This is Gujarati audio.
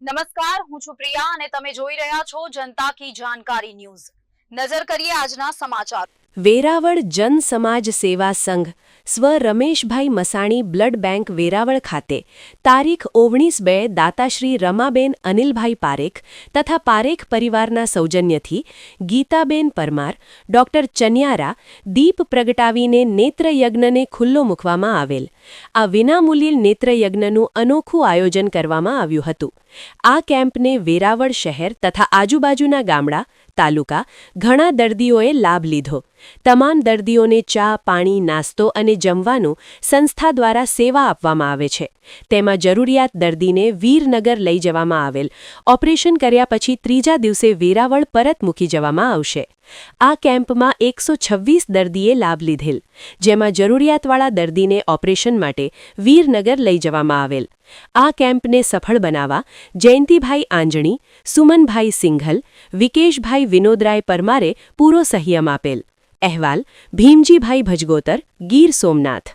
નમસ્કાર, હું છું પ્રિયા અને તમે જોઈ રહ્યા છો જનતા કી જાણકારી ન્યૂઝ। નજર કરીએ આજના સમાચાર। વેરાવળ જન સમાજ સેવા સંઘ સ્વ રમેશભાઈ મસાણી બ્લડ બેંક વેરાવળ ખાતે તારીખ 19/2 દાતાશ્રી રમાબેન અનિલભાઈ પારેખ તથા પારેખ પરિવારના સૌજન્યથી ગીતાબેન પરમાર, ડોક્ટર ચન્યારા દીપ પ્રગટાવીને નેત્રયજ્ઞને ખુલ્લો મૂકવામાં આવેલ। આ વિનામૂલ્યે નેત્રયજ્ઞનું અનોખું આયોજન કરવામાં આવ્યું હતું। આ કેમ્પને વેરાવળ શહેર તથા આજુબાજુના ગામડા, તાલુકા ઘણા દર્દીઓએ લાભ લીધો। તમામ દર્દીઓને ચા, પાણી, નાસ્તો અને જમવાનું સંસ્થા દ્વારા સેવા આપવામાં આવે છે। તેમાં જરૂરિયાત દર્દીને વીરનગર લઈ જવામાં આવેલ। ઓપરેશન કર્યા પછી ત્રીજા દિવસે વેરાવળ પરત મૂકી જવામાં આવશે। આ કેમ્પમાં 126 દર્દીએ લાભ લીધેલ, જેમાં જરૂરિયાતવાળા દર્દીને ઓપરેશન માટે વીરનગર લઈ જવામાં આવેલ। આ કેમ્પને સફળ બનાવવા જયંતિભાઈ આંજણી, સુમનભાઈ સિંઘલ, વિકેશભાઈ વિનોદરાય પરમારે પૂરો સહ્યમ આપેલ। અહેવાલ ભીમજીભાઈ ભજગોતર, ગીર સોમનાથ।